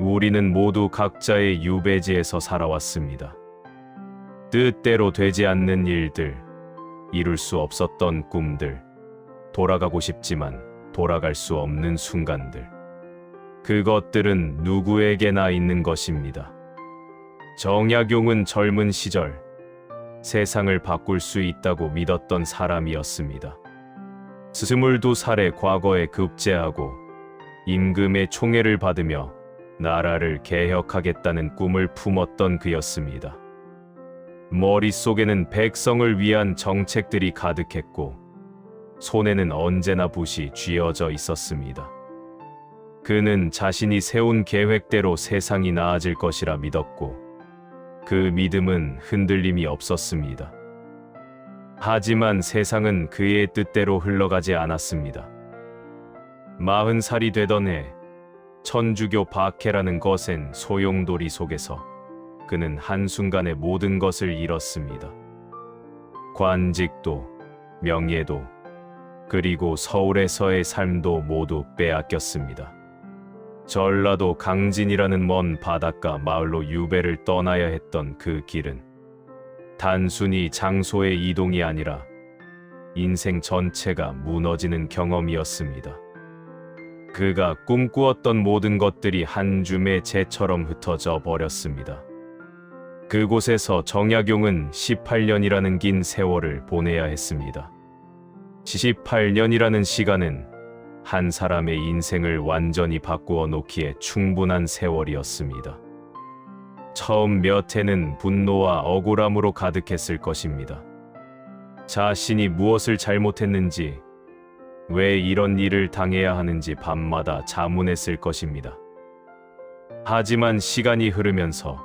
우리는 모두 각자의 유배지에서 살아왔습니다. 뜻대로 되지 않는 일들, 이룰 수 없었던 꿈들, 돌아가고 싶지만 돌아갈 수 없는 순간들. 그것들은 누구에게나 있는 것입니다. 정약용은 젊은 시절 세상을 바꿀 수 있다고 믿었던 사람이었습니다. 22살의 과거에 급제하고 임금의 총애를 받으며 나라를 개혁하겠다는 꿈을 품었던 그였습니다. 머릿속에는 백성을 위한 정책들이 가득했고 손에는 언제나 붓이 쥐어져 있었습니다. 그는 자신이 세운 계획대로 세상이 나아질 것이라 믿었고 그 믿음은 흔들림이 없었습니다. 하지만 세상은 그의 뜻대로 흘러가지 않았습니다. 40살이 되던 해 천주교 박해라는 거센 소용돌이 속에서 그는 한순간에 모든 것을 잃었습니다. 관직도, 명예도, 그리고 서울에서의 삶도 모두 빼앗겼습니다. 전라도 강진이라는 먼 바닷가 마을로 유배를 떠나야 했던 그 길은 단순히 장소의 이동이 아니라 인생 전체가 무너지는 경험이었습니다. 그가 꿈꾸었던 모든 것들이 한 줌의 재처럼 흩어져 버렸습니다. 그곳에서 정약용은 18년이라는 긴 세월을 보내야 했습니다. 18년이라는 시간은 한 사람의 인생을 완전히 바꾸어 놓기에 충분한 세월이었습니다. 처음 몇 해는 분노와 억울함으로 가득했을 것입니다. 자신이 무엇을 잘못했는지, 왜 이런 일을 당해야 하는지 밤마다 자문했을 것입니다. 하지만 시간이 흐르면서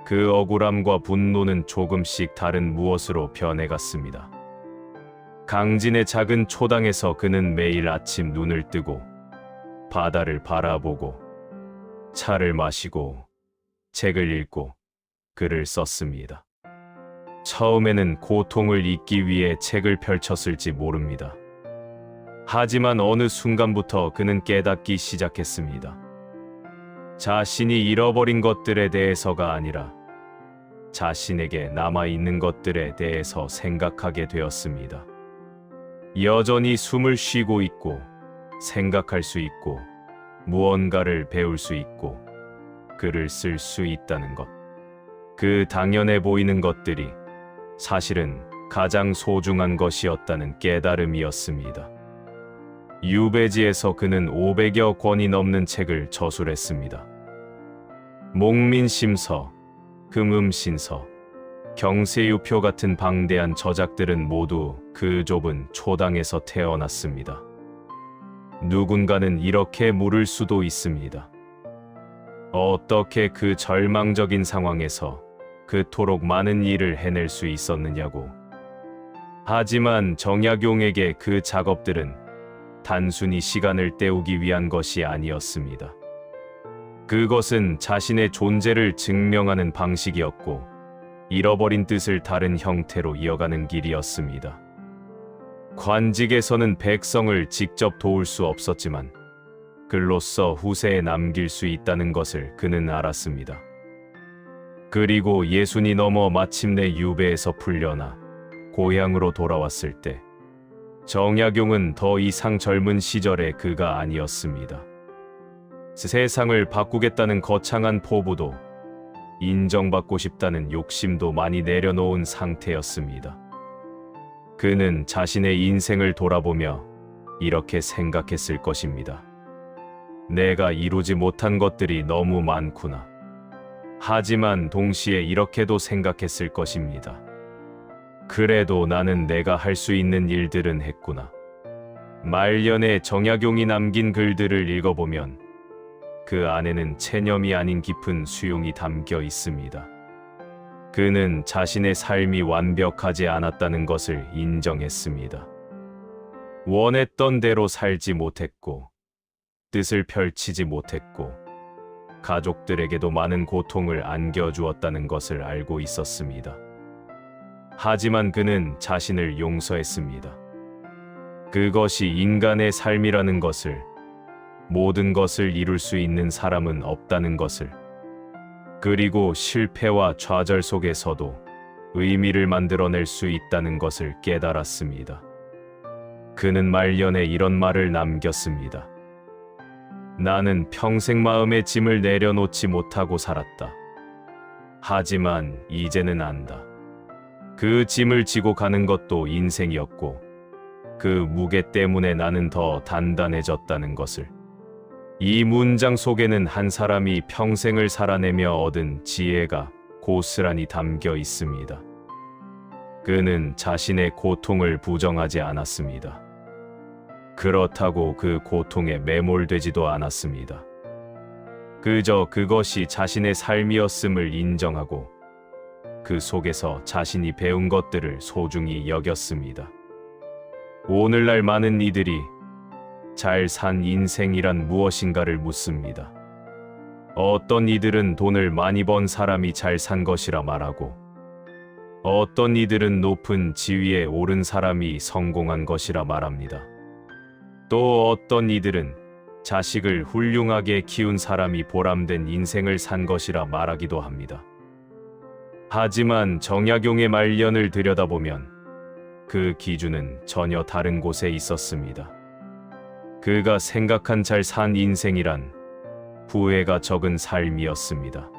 그 억울함과 분노는 조금씩 다른 무엇으로 변해갔습니다. 강진의 작은 초당에서 그는 매일 아침 눈을 뜨고 바다를 바라보고 차를 마시고 책을 읽고 글을 썼습니다. 처음에는 고통을 잊기 위해 책을 펼쳤을지 모릅니다. 하지만 어느 순간부터 그는 깨닫기 시작했습니다. 자신이 잃어버린 것들에 대해서가 아니라 자신에게 남아있는 것들에 대해서 생각하게 되었습니다. 여전히 숨을 쉬고 있고 생각할 수 있고 무언가를 배울 수 있고 글을 쓸 수 있다는 것. 그 당연해 보이는 것들이 사실은 가장 소중한 것이었다는 깨달음이었습니다. 유배지에서 그는 500여 권이 넘는 책을 저술했습니다. 목민심서, 금음신서, 경세유표 같은 방대한 저작들은 모두 그 좁은 초당에서 태어났습니다. 누군가는 이렇게 물을 수도 있습니다. 어떻게 그 절망적인 상황에서 그토록 많은 일을 해낼 수 있었느냐고. 하지만 정약용에게 그 작업들은 단순히 시간을 때우기 위한 것이 아니었습니다. 그것은 자신의 존재를 증명하는 방식이었고 잃어버린 뜻을 다른 형태로 이어가는 길이었습니다. 관직에서는 백성을 직접 도울 수 없었지만 글로써 후세에 남길 수 있다는 것을 그는 알았습니다. 그리고 예순이 넘어 마침내 유배에서 풀려나 고향으로 돌아왔을 때 정약용은 더 이상 젊은 시절의 그가 아니었습니다. 세상을 바꾸겠다는 거창한 포부도 인정받고 싶다는 욕심도 많이 내려놓은 상태였습니다. 그는 자신의 인생을 돌아보며 이렇게 생각했을 것입니다. 내가 이루지 못한 것들이 너무 많구나. 하지만 동시에 이렇게도 생각했을 것입니다. 그래도 나는 내가 할 수 있는 일들은 했구나. 말년에 정약용이 남긴 글들을 읽어보면 그 안에는 체념이 아닌 깊은 수용이 담겨 있습니다. 그는 자신의 삶이 완벽하지 않았다는 것을 인정했습니다. 원했던 대로 살지 못했고, 뜻을 펼치지 못했고, 가족들에게도 많은 고통을 안겨주었다는 것을 알고 있었습니다. 하지만 그는 자신을 용서했습니다. 그것이 인간의 삶이라는 것을, 모든 것을 이룰 수 있는 사람은 없다는 것을, 그리고 실패와 좌절 속에서도 의미를 만들어낼 수 있다는 것을 깨달았습니다. 그는 말년에 이런 말을 남겼습니다. 나는 평생 마음의 짐을 내려놓지 못하고 살았다. 하지만 이제는 안다. 그 짐을 지고 가는 것도 인생이었고, 그 무게 때문에 나는 더 단단해졌다는 것을. 이 문장 속에는 한 사람이 평생을 살아내며 얻은 지혜가 고스란히 담겨 있습니다. 그는 자신의 고통을 부정하지 않았습니다. 그렇다고 그 고통에 매몰되지도 않았습니다. 그저 그것이 자신의 삶이었음을 인정하고 그 속에서 자신이 배운 것들을 소중히 여겼습니다. 오늘날 많은 이들이 잘 산 인생이란 무엇인가를 묻습니다. 어떤 이들은 돈을 많이 번 사람이 잘 산 것이라 말하고, 어떤 이들은 높은 지위에 오른 사람이 성공한 것이라 말합니다. 또 어떤 이들은 자식을 훌륭하게 키운 사람이 보람된 인생을 산 것이라 말하기도 합니다. 하지만 정약용의 말년을 들여다보면 그 기준은 전혀 다른 곳에 있었습니다. 그가 생각한 잘 산 인생이란 후회가 적은 삶이었습니다.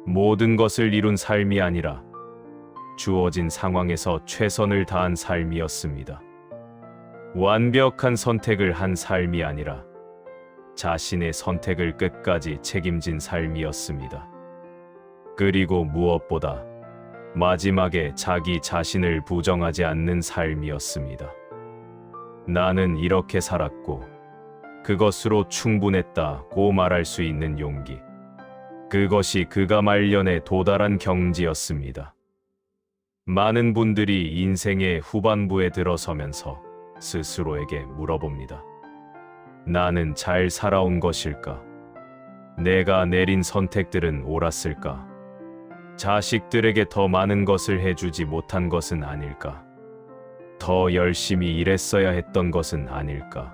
모든 것을 이룬 삶이 아니라 주어진 상황에서 최선을 다한 삶이었습니다. 완벽한 선택을 한 삶이 아니라 자신의 선택을 끝까지 책임진 삶이었습니다. 그리고 무엇보다 마지막에 자기 자신을 부정하지 않는 삶이었습니다. 나는 이렇게 살았고 그것으로 충분했다고 말할 수 있는 용기. 그것이 그가 말년에 도달한 경지였습니다. 많은 분들이 인생의 후반부에 들어서면서 스스로에게 물어봅니다. 나는 잘 살아온 것일까? 내가 내린 선택들은 옳았을까? 자식들에게 더 많은 것을 해주지 못한 것은 아닐까? 더 열심히 일했어야 했던 것은 아닐까?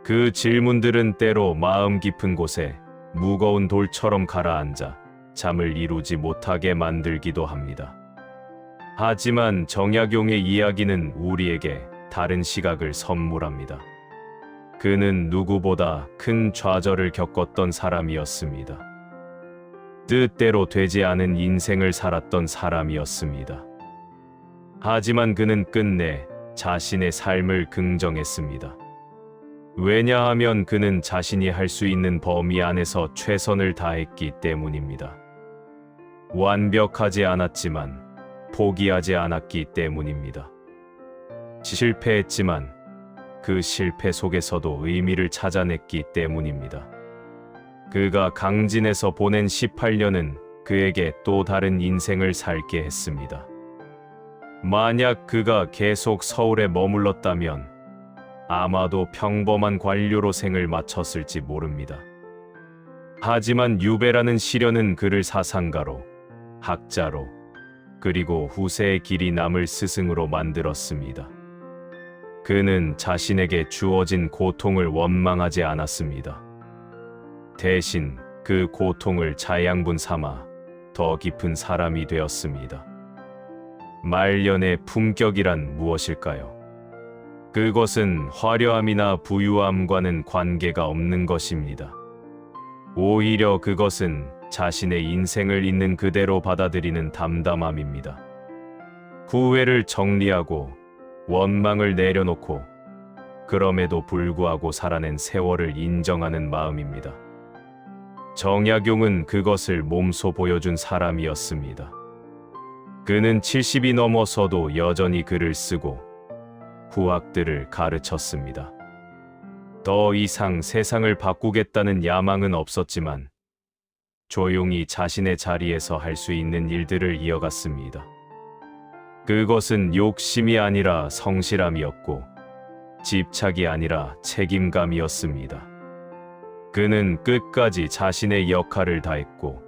그 질문들은 때로 마음 깊은 곳에 무거운 돌처럼 가라앉아 잠을 이루지 못하게 만들기도 합니다. 하지만 정약용의 이야기는 우리에게 다른 시각을 선물합니다. 그는 누구보다 큰 좌절을 겪었던 사람이었습니다. 뜻대로 되지 않은 인생을 살았던 사람이었습니다. 하지만 그는 끝내 자신의 삶을 긍정했습니다. 왜냐하면 그는 자신이 할 수 있는 범위 안에서 최선을 다했기 때문입니다. 완벽하지 않았지만 포기하지 않았기 때문입니다. 실패했지만 그 실패 속에서도 의미를 찾아냈기 때문입니다. 그가 강진에서 보낸 18년은 그에게 또 다른 인생을 살게 했습니다. 만약 그가 계속 서울에 머물렀다면 아마도 평범한 관료로 생을 마쳤을지 모릅니다. 하지만 유배라는 시련은 그를 사상가로, 학자로, 그리고 후세의 길이 남을 스승으로 만들었습니다. 그는 자신에게 주어진 고통을 원망하지 않았습니다. 대신 그 고통을 자양분 삼아 더 깊은 사람이 되었습니다. 말년의 품격이란 무엇일까요? 그것은 화려함이나 부유함과는 관계가 없는 것입니다. 오히려 그것은 자신의 인생을 있는 그대로 받아들이는 담담함입니다. 후회를 정리하고 원망을 내려놓고 그럼에도 불구하고 살아낸 세월을 인정하는 마음입니다. 정약용은 그것을 몸소 보여준 사람이었습니다. 그는 70이 넘어서도 여전히 글을 쓰고 후학들을 가르쳤습니다. 더 이상 세상을 바꾸겠다는 야망은 없었지만 조용히 자신의 자리에서 할 수 있는 일들을 이어갔습니다. 그것은 욕심이 아니라 성실함이었고 집착이 아니라 책임감이었습니다. 그는 끝까지 자신의 역할을 다했고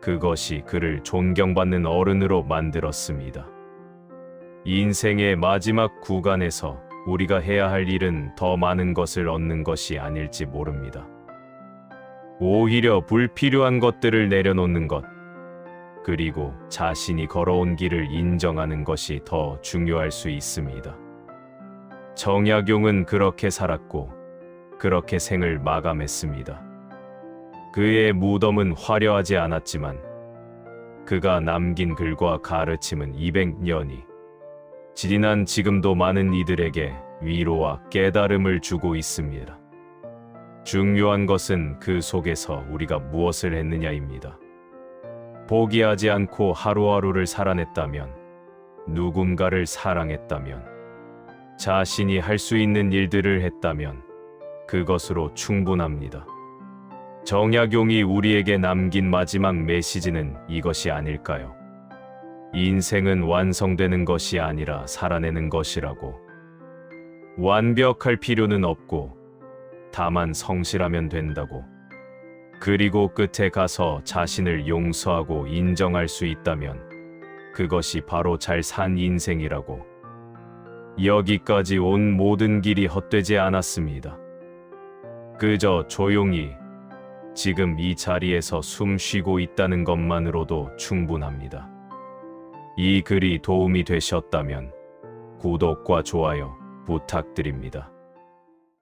그것이 그를 존경받는 어른으로 만들었습니다. 인생의 마지막 구간에서 우리가 해야 할 일은 더 많은 것을 얻는 것이 아닐지 모릅니다. 오히려 불필요한 것들을 내려놓는 것, 그리고 자신이 걸어온 길을 인정하는 것이 더 중요할 수 있습니다. 정약용은 그렇게 살았고, 그렇게 생을 마감했습니다. 그의 무덤은 화려하지 않았지만, 그가 남긴 글과 가르침은 200년이 지난 지금도 많은 이들에게 위로와 깨달음을 주고 있습니다. 중요한 것은 그 속에서 우리가 무엇을 했느냐입니다. 포기하지 않고 하루하루를 살아냈다면, 누군가를 사랑했다면, 자신이 할 수 있는 일들을 했다면 그것으로 충분합니다. 정약용이 우리에게 남긴 마지막 메시지는 이것이 아닐까요? 인생은 완성되는 것이 아니라 살아내는 것이라고. 완벽할 필요는 없고 다만 성실하면 된다고. 그리고 끝에 가서 자신을 용서하고 인정할 수 있다면 그것이 바로 잘 산 인생이라고. 여기까지 온 모든 길이 헛되지 않았습니다. 그저 조용히 지금 이 자리에서 숨 쉬고 있다는 것만으로도 충분합니다. 이 글이 도움이 되셨다면 구독과 좋아요 부탁드립니다.